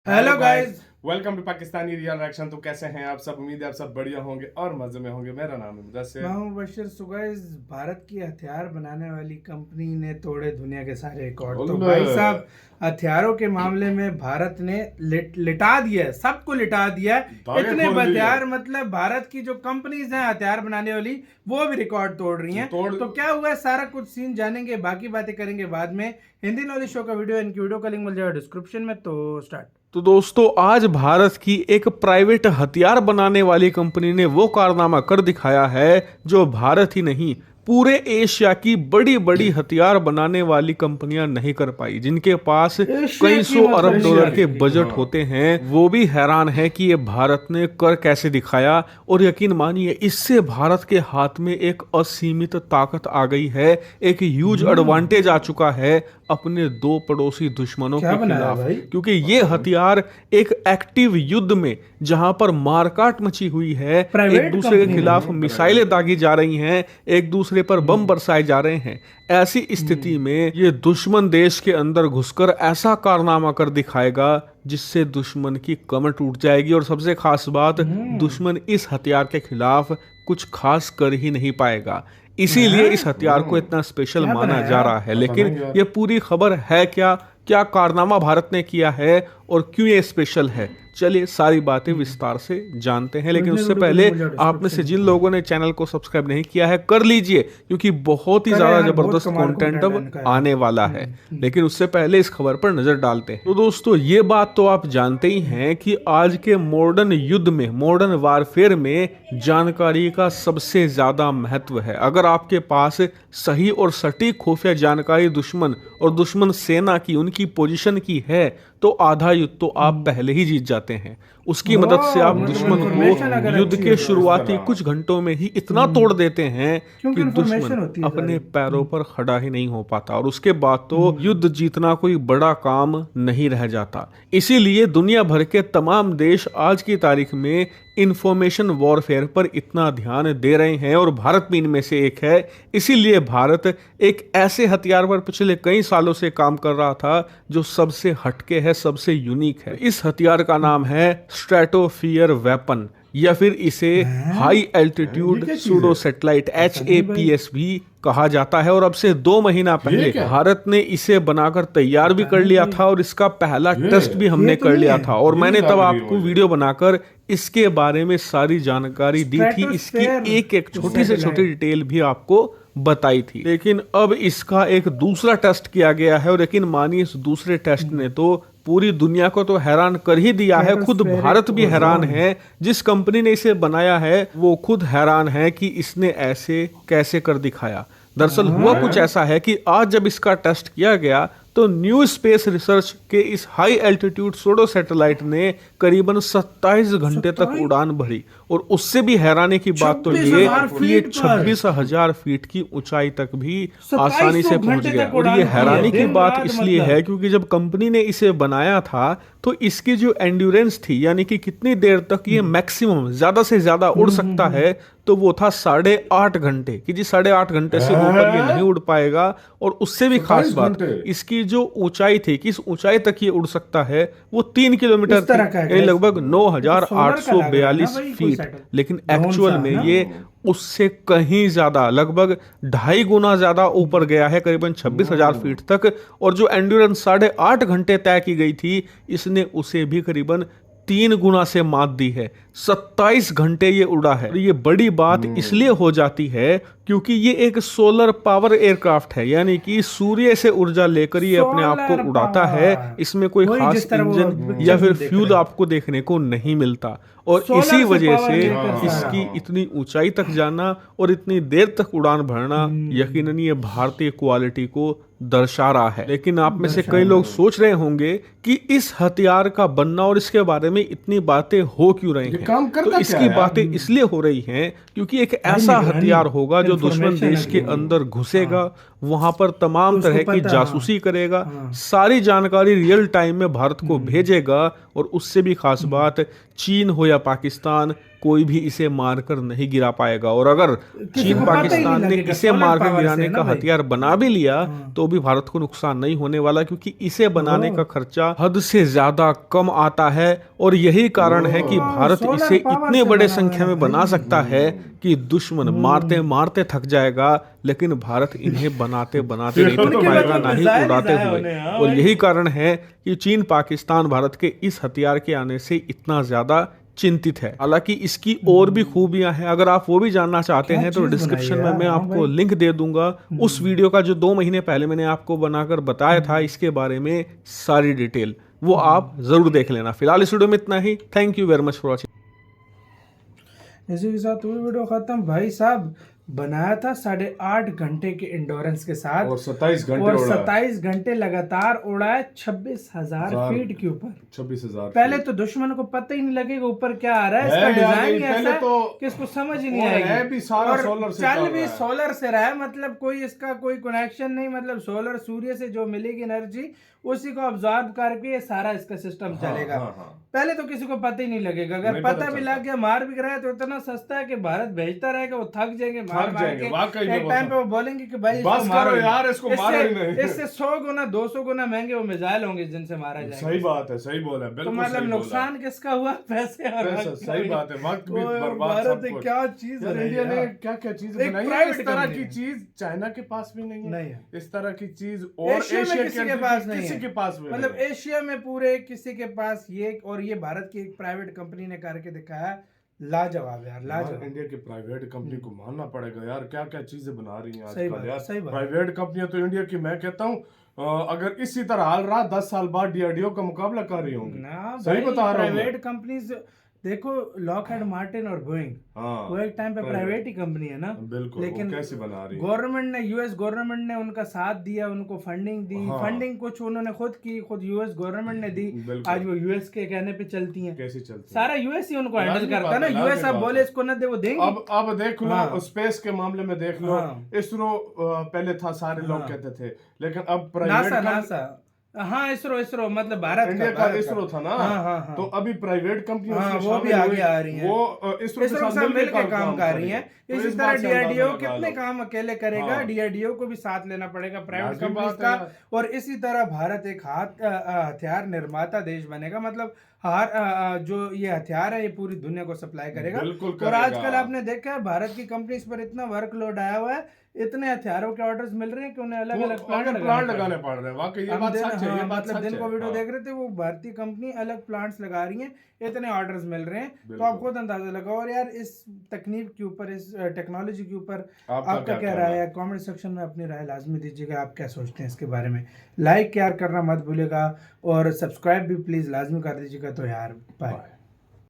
Hello guys. Welcome to Pakistani real reaction. तो कैसे हैं आप सब? उम्मीद है आप सब बढ़िया होंगे और मजे में होंगे। मेरा नाम है मुदस्सिर। मैं हूं बशीर। सो गाइस, भारत की हथियार बनाने वाली कंपनी ने तोड़े दुनिया के सारे रिकॉर्ड। तो भाई साहब, हथियारों के मामले में भारत ने लिटा दिया है, सबको लिटा दिया है। इतने हथियार, मतलब भारत की जो कंपनीज हैं हथियार बनाने वाली, वो भी रिकॉर्ड तोड़ रही हैं। तो क्या हुआ है, सारा कुछ सीन जानेंगे, बाकी बातें करेंगे बाद में। हिंदी नॉलेज शो का वीडियो, इनकी वीडियो का लिंक मिल जाएगा डिस्क्रिप्शन में। तो स्टार्ट। तो दोस्तों, आज भारत की एक प्राइवेट हथियार बनाने वाली कंपनी ने वो कारनामा कर दिखाया है जो भारत ही नहीं, पूरे एशिया की बड़ी बड़ी हथियार बनाने वाली कंपनियां नहीं कर पाई। जिनके पास कई सौ अरब डॉलर के बजट होते हैं, वो भी हैरान है कि ये भारत ने कर कैसे दिखाया। और यकीन मानिए, इससे भारत के हाथ में एक असीमित ताकत आ गई है, एक ह्यूज एडवांटेज आ चुका है अपने दो पड़ोसी दुश्मनों के खिलाफ। क्योंकि ये हथियार एक एक्टिव युद्ध में, जहां पर मारकाट मची हुई है, एक दूसरे के खिलाफ मिसाइलें दागी जा रही हैं, एक दूसरे पर बम बरसाए जा रहे हैं, ऐसी स्थिति में ये दुश्मन देश के अंदर घुसकर ऐसा कारनामा कर दिखाएगा जिससे दुश्मन की कमर टूट जाएगी। और सबसे खास बात, दुश्मन इस हथियार के खिलाफ कुछ खास कर ही नहीं पाएगा। इसीलिए इस हथियार को इतना स्पेशल माना जा रहा है। लेकिन ये पूरी खबर है क्या, क्या कारनामा भारत ने किया है और क्यों ये स्पेशल है, चलिए सारी बातें विस्तार से जानते हैं। लेकिन उससे पहले आप में से जिन लोगों ने चैनल को सब्सक्राइब नहीं किया है, कर लीजिए, क्योंकि बहुत ही ज्यादा जबरदस्त कंटेंट अब आने वाला है। लेकिन उससे पहले इस खबर पर नजर डालते हैं। तो दोस्तों, ये बात तो आप जानते ही हैं कि आज के मॉडर्न युद्ध में, मॉडर्न वारफेयर में जानकारी का सबसे ज्यादा महत्व है। अगर आपके पास सही और सटीक खुफिया जानकारी दुश्मन और दुश्मन सेना की, उनकी पोजीशन की है, तो आधा युद्ध तो आप पहले ही जीत जाते हैं। उसकी मदद से आप दुश्मन को युद्ध के शुरुआती कुछ घंटों में ही इतना तोड़ देते हैं कि दुश्मन अपने पैरों पर खड़ा ही नहीं हो पाता। और उसके बाद तो युद्ध जीतना कोई बड़ा काम नहीं रह जाता। इसीलिए दुनिया भर के तमाम देश आज की तारीख में इंफॉर्मेशन वॉरफेयर पर इतना ध्यान दे रहे हैं, और भारत भी इनमें से एक है। इसीलिए भारत एक ऐसे हथियार पर पिछले कई सालों से काम कर रहा था जो सबसे हटके है, सबसे यूनिक है। इस हथियार का नाम है स्ट्रेटोफियर वेपन, या फिर इसे high altitude pseudo satellite HAPS भी कहा जाता है। और अब से 2 महीना पहले भारत ने इसे बनाकर तैयार भी कर लिया था, और इसका पहला टेस्ट भी हमने कर लिया था। और मैंने तब आपको वीडियो बनाकर इसके बारे में सारी जानकारी दी थी, इसकी एक एक छोटी से छोटी डिटेल भी आपको बताई थी। लेकिन अब इसका एक दूसरा टेस्ट किया गया है, और यकीन मानिए इस दूसरे टेस्ट ने तो पूरी दुनिया को तो हैरान कर ही दिया है। खुद भारत भी हैरान है, जिस कंपनी ने इसे बनाया है वो खुद हैरान है कि इसने ऐसे कैसे कर दिखाया। दरअसल हुआ कुछ ऐसा है कि आज जब इसका टेस्ट किया गया तो न्यू स्पेस रिसर्च के इस हाई एल्टीट्यूड सूडो सैटेलाइट ने करीबन 27 घंटे तक उड़ान भरी। और उससे भी हैरानी की बात तो ये कि ये 26,000 फीट की ऊंचाई तक भी आसानी से पहुंच गया। और ये हैरानी की बात इसलिए है क्योंकि जब कंपनी ने इसे बनाया था तो इसकी जो एंड्योरेंस थी, यानी कि कितनी देर तक ये मैक्सिमम ज्यादा से ज्यादा उड़ सकता है, तो वो था 8.5 घंटे। कि जी 8.5 घंटे से ऊपर ये नहीं उड़ पाएगा। और उससे भी खास बात, इसकी जो ऊंचाई थी, किस ऊंचाई तक ये उड़ सकता है, वो 3 किलोमीटर थी, लगभग 9,842 फीट। लेकिन एक्चुअल में ये उससे कहीं ज्यादा, लगभग 2.5 गुना ज्यादा ऊपर गया है, करीबन 26,000 फीट तक। और जो एंड्योरेंस 8.5 घंटे तय की गई थी, इसने उसे भी करीबन 3 गुना से मात दी है। 27 घंटे ये उड़ा है। ये बड़ी बात इसलिए हो जाती है क्योंकि ये एक सोलर पावर एयरक्राफ्ट है, यानी कि सूर्य से ऊर्जा लेकर ये अपने आप को उड़ाता है। इसमें कोई खास इंजन या फिर फ्यूल आपको देखने को नहीं मिलता। और इसी वजह से इसकी इतनी ऊंचाई तक जाना और इतनी देर तक उड़ान भरना यकीनन ये भारतीय क्वालिटी को दर्शा रहा है। लेकिन आप में से कई लोग सोच रहे होंगे कि इस हथियार का बनना और इसके बारे में इतनी बातें हो क्यों रही हैं। तो इसकी बातें इसलिए हो रही हैं क्योंकि एक ऐसा हथियार होगा जो दुश्मन देश के अंदर घुसेगा वहां पर तमाम उसको तरह की पता, जासूसी करेगा, हाँ। सारी जानकारी रियल टाइम में भारत को भेजेगा। और उससे भी खास बात, चीन हो या पाकिस्तान, कोई भी इसे मारकर नहीं गिरा पाएगा। और अगर किसी चीन को पता ही नहीं पाकिस्तान ने लगेगा, इसे solar मारकर power से गिराने है ना का भाई। हथियार बना भी लिया हाँ। तो भी भारत को नुकसान नहीं होने वाला, क्योंकि इसे बनाने ओह। का खर्चा हद से ज्यादा कम आता है। और यही कारण है कि ओह, भारत solar इसे power इतने से बड़े बना हुआ संख्या है में बना भाई। सकता है कि दुश्मन मारते मारते थक जाएगा, लेकिन भारत इन्हें बनाते बनाते नहीं थक उनके पाएगा, मतलब ना ही मिसाइल उड़ाते जाया हुए। होने, हाँ और भाई। यही कारण है कि चीन पाकिस्तान भारत के इस हथियार के आने से इतना ज्यादा चिंतित है। हालांकि इसकी और भी खूबियां हैं, अगर आप वो भी जानना चाहते क्या हैं तो चीज़ डिस्क्रिप्शन बनाई में मैं यार, हाँ आपको भाई। लिंक दे दूंगा उस वीडियो का जो 2 महीने पहले मैंने आपको बनाकर बताया था इसके बारे में सारी डिटेल, वो आप जरूर देख लेना। फिलहाल इस वीडियो में इतना ही। Thank you very much for watching. इसी के साथ हुई वीडियो खत्म। भाई साहब बनाया था 8.5 घंटे के इंडोरेंस के साथ, और 27 घंटे और उड़ा है। 27 घंटे लगातार उड़ाया 26,000 फीट के ऊपर। 26,000 पहले तो दुश्मन को पता ही नहीं लगेगा ऊपर क्या आ रहा है, है इसका यार, डिजाइन ही पहले ऐसा है तो- कि इसको समझ ही नहीं और आएगी। है भी सारा और सोलर से चल चल भी रहा है। सोलर से रहा है, मतलब कोई इसका कोई कनेक्शन नहीं, मतलब सोलर सूर्य से जो मिलेगी एनर्जी उसी को ऑब्जॉर्व करके ये सारा इसका सिस्टम चलेगा। हाँ, हाँ। पहले तो किसी को पता ही नहीं लगेगा, अगर नहीं पता पता भी चलता। लग गया मार भी रहा है तो इतना सस्ता है कि भारत भेजता रहेगा, वो थक जाएंगे मार थक मार जाएंगे, के। वाकई में एक वो टाइम थक- पे वो बोलेंगे कि भाई बस इसको मारो करो ही यार, नहीं। इसको मारो ही नहीं। इससे 100 गुना 200 गुना महंगे वो मिसाइल होंगे जिनसे मारा जाएगा। सही बात है, सही बोला, तो बिल्कुल मतलब सही बोला। नुकसान किसका हुआ? पैसे और पैसा, वक्त सही का। बात है, वक्त भी ओए, बर्बाद, भारत सब ने कुछ। क्या चीज यार बनाई इंडिया ने यार। क्या क्या चीज एक बनाई है, private इस तरह company की है। चीज चाइना के पास भी नहीं नहीं है, है। इस तरह की चीज और एशिया में किसी के पास नहीं किसी है। के पास भी मतलब नहीं है। एशिया में पूरे किसी के पास ये, और ये भारत की एक प्राइवेट कंपनी ने करके दिखाया। लाजवाब यार, यार लाजवाब। इंडिया की प्राइवेट कंपनी को मानना पड़ेगा यार, क्या क्या चीजें बना रही हैं सही आजकल बात, यार। सही बात। प्राइवेट कंपनियां तो इंडिया की, मैं कहता हूँ अगर इसी तरह हाल रहा 10 साल बाद डीआरडीओ का मुकाबला कर रही होंगी। ना सही भाई, बता रहा हूँ मैं। प्राइवेट कंपनीज देखो, लॉकहेड मार्टिन और बोइंग, हाँ, वो एक टाइम पे प्राइवेट ही कंपनी है ना। बिल्कुल, लेकिन वो कैसी बना रही है। गवर्नमेंट ने, यूएस गवर्नमेंट ने उनका साथ दिया, उनको फंडिंग दी। हाँ। फंडिंग कुछ उन्होंने खुद की, खुद यूएस गवर्नमेंट ने दी। बिल्कुल। आज वो यूएस के कहने पे चलती हैं। कैसी चलती है? सारा यूएस ही उनको हैंडल लाजमी करता बात है ना। है, यूएस लाजमी अब बात बोले है। इसको न दे, वो देंगे। अब देख लो, हाँ। स्पेस के मामले में देख लो। हाँ। इसरो पहले था, सारे लोग हाँ। कहते थे, लेकिन अब नासा, नासा, हाँ, इसरो मतलब भारत इंडिया का इसरो था ना। हाँ, हाँ, हाँ। तो अभी प्राइवेट कंपनियों हाँ, उसमें वो भी शामिल आगे हुई, आ रही हैं। वो इसरो इसरो के साथ मिलकर काम कर रही हैं। तो इसी इस तरह बात से अंदाजा डीआरडीओ लगा कितने लो। काम अकेले करेगा, हाँ। डीआरडीओ को भी साथ लेना पड़ेगा प्राइवेट लाजमी कंपनीज बात है का। यार। और इसी तरह भारत एक हथियार निर्माता देश बनेगा, मतलब जो ये हथियार है ये पूरी दुनिया को सप्लाई करेगा। बिल्कुल और करेगा। आजकल आपने देखा है भारत की कंपनीज पर इतना वर्कलोड आया हुआ है, इतने हथियारों के ऑर्डर्स मिल रहे हैं कि उन्हें अलग अलग प्लांट लगाने पड़ रहे हैं। वाकई ये बात सच है, ये बात मतलब सच दिन है। को वीडियो हाँ। देख रहे थे, वो भारतीय कंपनी अलग प्लांट्स लगा रही हैं, इतने ऑर्डर्स मिल रहे हैं। तो बिल्कुल। आप खुद अंदाजा लगाओ। और यार इस तकनीक के ऊपर, इस टेक्नोलॉजी के ऊपर आपका आपका क्या कहना राय है? कमेंट सेक्शन में अपनी राय लाजमी दीजिएगा। आप क्या सोचते हैं इसके बारे में? लाइक यार करना मत भूलिएगा, और सब्सक्राइब भी प्लीज़ लाजमी कर दीजिएगा। तो यार बाय।